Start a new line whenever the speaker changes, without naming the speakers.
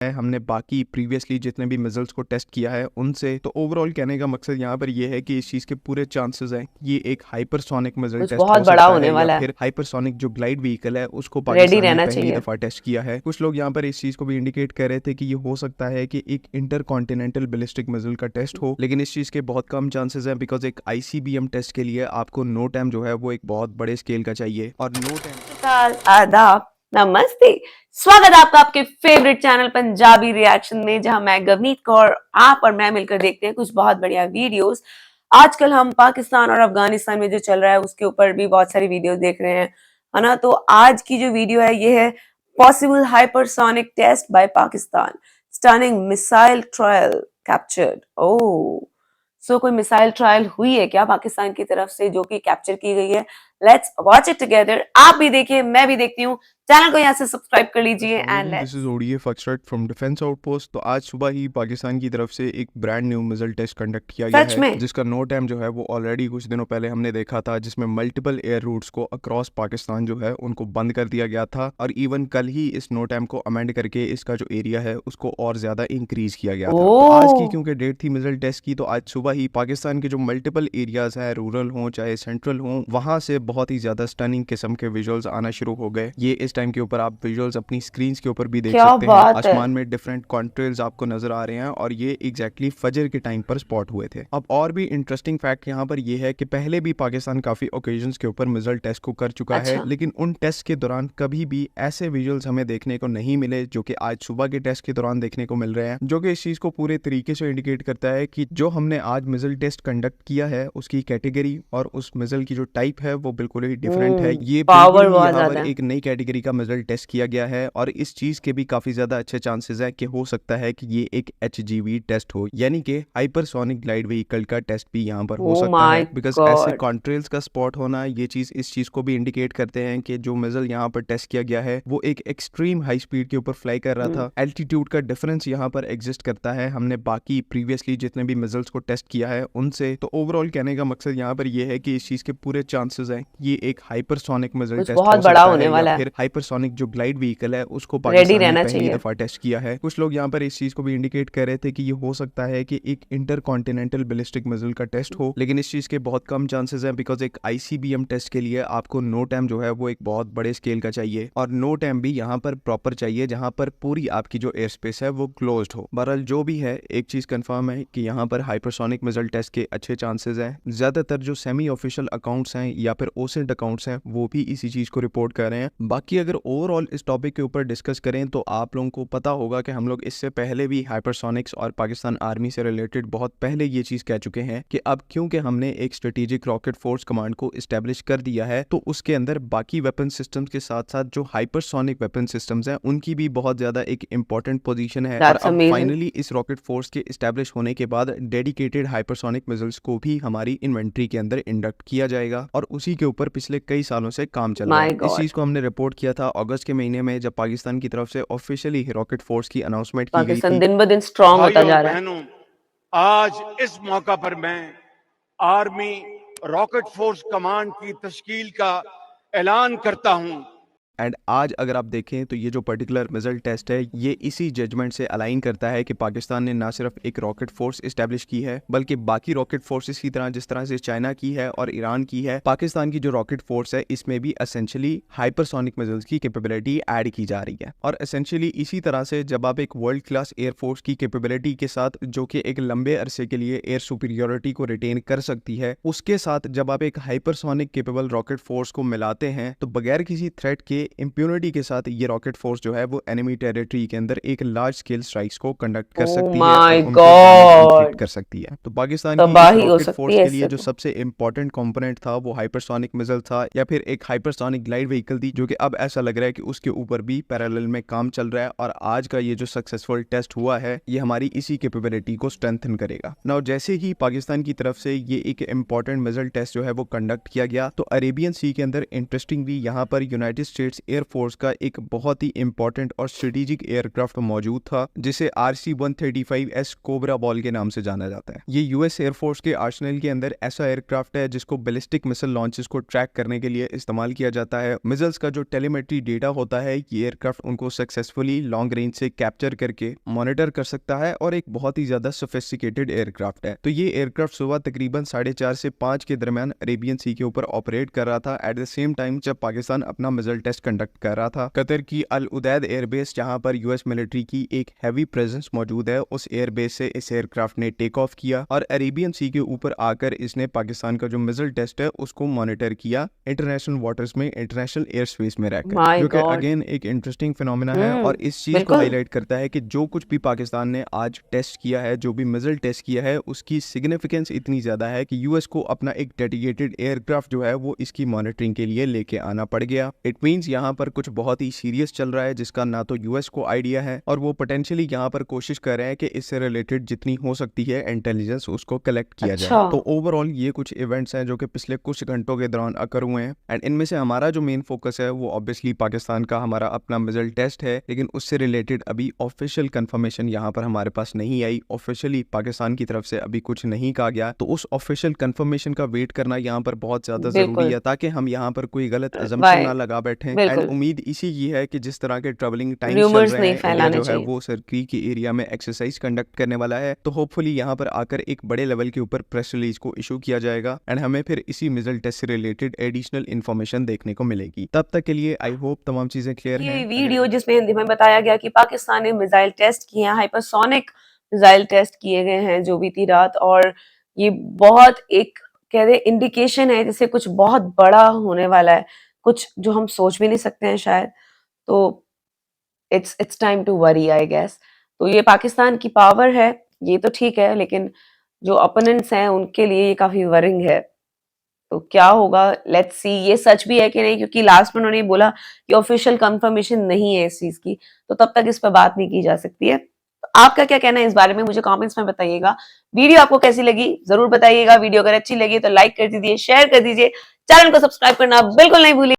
हमने बाकी प्रीवियसली जितने भी मिसाइल्स को टेस्ट किया है उनसे, तो ओवरऑल कहने का मकसद यहाँ पर ये है कि इस चीज़ के पूरे चांसेस हैं ये एक हाइपरसोनिक मिसाइल
कुछ
टेस्ट
बहुत
हो
बड़ा
सकता
होने
है या
वाला है।
फिर हाइपरसोनिक जो ग्लाइड व्हीकल है उसको
रेडी
पाकिस्तान ने
रहना
पहली
चाहिए।
दफ़ा टेस्ट किया है। कुछ लोग यहाँ पर इस चीज़ को भी इंडिकेट कर रहे थे कि ये हो सकता है कि एक इंटर कॉन्टिनेंटल बैलिस्टिक मिसाइल का टेस्ट हो, लेकिन इस चीज़ के बहुत कम चांसेस हैं बिकॉज एक ICBM टेस्ट के लिए आपको नो टाइम जो है वो एक बहुत बड़े स्केल का चाहिए और नो टाइम।
आदाब, नमस्ते, स्वागत है आपका आपके फेवरेट चैनल पंजाबी रिएक्शन में, जहां मैं गवनीत कौर आप और मैं मिलकर देखते हैं कुछ बहुत बढ़िया वीडियोस। आजकल हम पाकिस्तान और अफगानिस्तान में जो चल रहा है उसके ऊपर भी बहुत सारी वीडियोस देख रहे हैं, है ना। तो आज की जो वीडियो है ये है possible hypersonic test by Pakistan, stunning missile trial captured. Oh, so कोई मिसाइल ट्रायल हुई है क्या पाकिस्तान की तरफ से जो कि कैप्चर की गई है? Let's watch it together. आप भी देखिए, मैं भी देखती हूँ। चैनल को यहाँ से सब्सक्राइब कर लीजिए and
this is ODF extract from defence outpost. तो आज सुबह ही पाकिस्तान की तरफ से एक brand new missile test conduct किया गया
सच
है
में
जिसका नो टाइम जो है वो ऑलरेडी कुछ दिनों पहले हमने देखा था, जिसमें मल्टीपल एयर रूट्स को अक्रॉस पाकिस्तान जो है उनको बंद कर दिया गया था और इवन कल ही इस नो टाइम को अमेंड करके इसका जो एरिया है उसको और ज्यादा इंक्रीज किया गया था। तो आज की क्योंकि डेट थी मिसाइल टेस्ट की, तो आज सुबह ही पाकिस्तान के जो मल्टीपल एरियाज है, रूरल हो चाहे सेंट्रल हो, वहां से बहुत ही ज्यादा स्टनिंग किस्म के विजुअल्स आना शुरू हो गए। ये इस टाइम के ऊपर आप विजुअल्स अपनी स्क्रीन के ऊपर भी देख
क्या
सकते हैं।
बात है।
आसमान में डिफरेंट कॉन्ट्रेल्स आपको नजर आ रहे हैं और ये एग्जैक्टली फजर के टाइम पर स्पॉट हुए थे। अब और भी इंटरेस्टिंग फैक्ट यहाँ पर ये है कि पहले भी पाकिस्तान काफी ओकेजन्स के ऊपर मिसाइल टेस्ट को कर चुका है, लेकिन उन टेस्ट के दौरान कभी भी ऐसे विजुअल्स हमें देखने को नहीं मिले जो कि आज सुबह के टेस्ट के दौरान देखने को मिल रहे हैं, जो कि इस चीज को पूरे तरीके से इंडिकेट करता है कि जो हमने आज मिसाइल टेस्ट कंडक्ट किया है उसकी कैटेगरी और उस मिसाइल की जो टाइप है वो बिल्कुल ही डिफरेंट है। ये
पावर
बिल्कुल ही
बहुत
यहाँ पर
ज्यादा है।
एक नई कैटेगरी का मिसाइल टेस्ट किया गया है और इस चीज के भी काफी ज्यादा अच्छे चांसेस है कि हो सकता है कि ये एक HGV टेस्ट हो, यानी कि हाइपरसोनिक ग्लाइड व्हीकल का टेस्ट भी यहाँ पर हो
ओ
सकता
माय
है। बिकॉज ऐसे
गॉड।
कॉन्ट्रेल्स का स्पॉट होना, ये चीज इस चीज को भी इंडिकेट करते हैं कि जो मिसाइल यहाँ पर टेस्ट किया गया है वो एक एक्सट्रीम हाई स्पीड के ऊपर फ्लाई कर रहा था। एल्टीट्यूड का डिफरेंस यहाँ पर एग्जिस्ट करता है। हमने बाकी प्रीवियसली जितने भी मिसाइल्स को टेस्ट किया है उनसे, तो ओवरऑल कहने का मकसद यहाँ पर ये है कि इस चीज के पूरे चांसेस हैं ये एक हाइपरसोनिक मिसाइल
कुछ
टेस्ट
बहुत
हो
बड़ा
सकता
होने
है या
वाला है।
फिर हाइपरसोनिक जो ग्लाइड व्हीकल है उसको
रेडी
पाकिस्तान ने
रहना
पहली
चाहिए।
दफा टेस्ट किया है। कुछ लोग यहाँ पर इस चीज को भी इंडिकेट कर रहे थे कि ये हो सकता है कि एक इंटर कॉन्टिनेंटल बैलिस्टिक मिसाइल का टेस्ट हो, लेकिन इस चीज के बहुत कम चांसेस हैं बिकॉज एक ICBM टेस्ट के लिए आपको नो टाइम जो है वो एक बहुत बड़े स्केल का चाहिए और नो टाइम भी यहाँ पर प्रॉपर चाहिए जहाँ पर पूरी आपकी जो एयर स्पेस है वो क्लोज्ड हो। बहरहाल जो भी है, एक चीज कंफर्म है कि यहाँ पर हाइपरसोनिक मिसाइल टेस्ट के अच्छे चांसेस हैं। ज्यादातर जो सेमी ऑफिशियल अकाउंट्स हैं या फिर ओसेंट अकाउंट्स हैं वो भी इसी चीज को रिपोर्ट कर रहे हैं। बाकी अगर ओवरऑल इस टॉपिक के ऊपर डिस्कस करें तो आप लोगों को पता होगा कि हम लोग इससे पहले भी हाइपरसोनिक्स और पाकिस्तान आर्मी से रिलेटेड बहुत पहले ये चीज कह चुके हैं कि अब क्योंकि हमने एक स्ट्रेटेजिक रॉकेट फोर्स कमांड को इस्टेब्लिश कर दिया है तो उसके अंदर बाकी वेपन सिस्टम्स के साथ साथ जो हाइपरसोनिक वेपन सिस्टम्स हैं उनकी भी बहुत ज्यादा एक इंपॉर्टेंट पोजीशन है। और अब फाइनली इस रॉकेट फोर्स के इस्टेब्लिश होने के बाद डेडिकेटेड हाइपरसोनिक मिसाइल्स को भी हमारी इन्वेंट्री के अंदर इंडक्ट किया जाएगा और उसी के ऊपर पिछले कई सालों से काम चल रहा है। इस चीज को हमने रिपोर्ट किया था अगस्त के महीने में जब पाकिस्तान की तरफ से ऑफिशियली रॉकेट फोर्स की अनाउंसमेंट की गई थी।
दिन ब दिन स्ट्रांग होता जा रहा है।
बहनों, आज इस मौका पर मैं आर्मी रॉकेट फोर्स कमांड की तश्कील का ऐलान करता हूं।
एंड आज अगर आप देखें तो ये जो पर्टिकुलर मिसाइल टेस्ट है ये इसी जजमेंट से अलाइन करता है कि पाकिस्तान ने ना सिर्फ एक रॉकेट फोर्स इस्टेब्लिश की है बल्कि बाकी रॉकेट फोर्सेस की तरह जिस तरह से चाइना की है और ईरान की है, पाकिस्तान की जो रॉकेट फोर्स है इसमें भी एसेंशियली हाइपरसोनिक मिसाइल्स की कैपेबिलिटी ऐड की जा रही है। और एसेंशियली इसी तरह से जब आप एक वर्ल्ड क्लास एयरफोर्स की कैपेबिलिटी के साथ जो कि एक लंबे अरसे के लिए एयर सुपीरियोरिटी को रिटेन कर सकती है, उसके साथ जब आप एक हाइपरसोनिक केपेबल रॉकेट फोर्स को मिलाते हैं तो बगैर किसी थ्रेट के इम्प्यूनिटी के साथ ये रॉकेट फोर्स जो है वो एनिमी टेरिटरी के अंदर एक लार्ज स्केल स्ट्राइक्स को कंडक्ट कर सकती है और उनको डैमेज इन्फ्लिक्ट कर सकती है। तो पाकिस्तान की इस रॉकेट फोर्स के लिए जो सबसे इंपॉर्टेंट कंपोनेंट था वो हाइपरसोनिक मिसाइल था या फिर एक हाइपरसोनिक ग्लाइड व्हीकल थी, जो कि अब ऐसा लग रहा है कि उसके ऊपर भी पैरेलल में काम चल रहा है और आज का ये जो सक्सेसफुल टेस्ट हुआ है ये हमारी इसी कैपेबिलिटी को स्ट्रेंथन करेगा। नाउ जैसे ही पाकिस्तान की तरफ से ये एक इंपॉर्टेंट मिसाइल टेस्ट जो है वो कंडक्ट किया गया तो अरेबियन सी के अंदर इंटरेस्टिंगली यहाँ पर यूनाइटेड स्टेट्स यूएस एयरफोर्स का एक बहुत ही इंपॉर्टेंट और स्ट्रेटेजिक एयरक्राफ्ट मौजूद था जिसे RC-135S कोबरा बॉल के नाम से जाना जाता है। ये यूएस एयरफोर्स के आर्सेनल के अंदर ऐसा एयरक्राफ्ट है जिसको बैलिस्टिक मिसाइल लॉन्चेस को ट्रैक करने के लिए इस्तेमाल किया जाता है। मिसाइल्स का जो टेलीमेट्री डेटा होता है ये एयरक्राफ्ट उनको सक्सेसफुली लॉन्ग रेंज से कैप्चर करके मॉनिटर कर सकता है और एक बहुत ही ज्यादा सोफिस्टिकेटेड एयरक्राफ्ट है। तो ये एयरक्राफ्ट सुबह तकरीबन 4:30 से 5 के दरमियान अरेबियन सी के ऊपर ऑपरेट कर रहा था एट द सेम टाइम जब पाकिस्तान अपना मिसाइल टेस्ट कंडक्ट कर रहा था। कतर की अल उदैद एयरबेस जहां पर यूएस मिलिट्री की एक हैवी प्रेजेंस मौजूद है, उस एयरबेस से इस एयरक्राफ्ट ने टेक ऑफ किया और अरेबियन सी के ऊपर आकर इसने पाकिस्तान का जो मिसाइल टेस्ट है उसको मॉनिटर किया इंटरनेशनल वाटर्स में, इंटरनेशनल एयर स्पेस में रहकर,
My
जो कि
God.
अगेन एक इंटरेस्टिंग फिनोमेना है और इस चीज को
बिल्कुल।
हाईलाइट करता है कि जो कुछ भी पाकिस्तान ने आज टेस्ट किया है, जो भी मिसाइल टेस्ट किया है, उसकी सिग्निफिकेंस इतनी ज्यादा है कि यूएस को अपना एक डेडिकेटेड एयरक्राफ्ट जो है वो इसकी मॉनिटरिंग के लिए लेके आना पड़ गया। इट मींस यहाँ पर कुछ बहुत ही सीरियस चल रहा है जिसका ना तो यूएस को आइडिया है और वो पोटेंशियली यहाँ पर कोशिश कर रहे हैं कि इससे रिलेटेड जितनी हो सकती है इंटेलिजेंस उसको कलेक्ट किया जाए।
अच्छा।
तो ओवरऑल ये कुछ इवेंट्स हैं जो कि पिछले कुछ घंटों के दौरान अकर हुए हैं एंड इनमें से हमारा जो मेन फोकस है वो ऑब्वियसली पाकिस्तान का हमारा अपना मिसाइल टेस्ट है, लेकिन उससे रिलेटेड अभी ऑफिशियल कंफर्मेशन यहाँ पर हमारे पास नहीं आई। ऑफिशियली पाकिस्तान की तरफ से अभी कुछ नहीं कहा गया, तो उस ऑफिशियल कंफर्मेशन का वेट करना यहाँ पर बहुत ज्यादा जरूरी
बिल्कुल।
है ताकि हम यहाँ पर कोई गलत अजम्पशन ना लगा बैठे। एंड
बिल्कुल।
उम्मीद इसी की है कि जिस तरह के ट्रेवलिंग टाइम चल
Rumors
रहे
नहीं
हैं, इंडिया
फैलाने
जो है
चाहिए।
वो सर्की के एरिया में एक्सरसाइज कंडक्ट करने वाला है, तो होपफुली यहाँ पर आकर एक बड़े लेवल के ऊपर प्रेस रिलीज को इशू किया जाएगा एंड हमें फिर इसी मिसाइल टेस्ट से रिलेटेड एडिशनल इन्फॉर्मेशन देखने को मिलेगी। तब तक के लिए आई होप तमाम चीजें क्लियर
ये
हैं।
वीडियो जिसमें हिंदी में बताया गया कि पाकिस्तान ने मिसाइल टेस्ट किए हैं, हाइपरसोनिक मिसाइल टेस्ट किए गए हैं जो बीती रात, और ये बहुत एक कह दे इंडिकेशन है जिससे कुछ बहुत बड़ा होने वाला है, कुछ जो हम सोच भी नहीं सकते हैं शायद। तो it's time to worry I guess. तो ये पाकिस्तान की पावर है, ये तो ठीक है, लेकिन जो ओपोनेंट्स हैं उनके लिए ये काफी वरिंग है। तो क्या होगा, लेट्स सी ये सच भी है कि नहीं, क्योंकि लास्ट में उन्होंने बोला कि ऑफिशियल कंफर्मेशन नहीं है इस चीज की, तो तब तक इस पर बात नहीं की जा सकती है। तो आपका क्या कहना है इस बारे में मुझे कमेंट्स में बताइएगा। वीडियो आपको कैसी लगी जरूर बताइएगा। वीडियो अगर अच्छी लगी तो लाइक कर दीजिए, शेयर कर दीजिए, चैनल को सब्सक्राइब करना बिल्कुल नहीं भूलिए।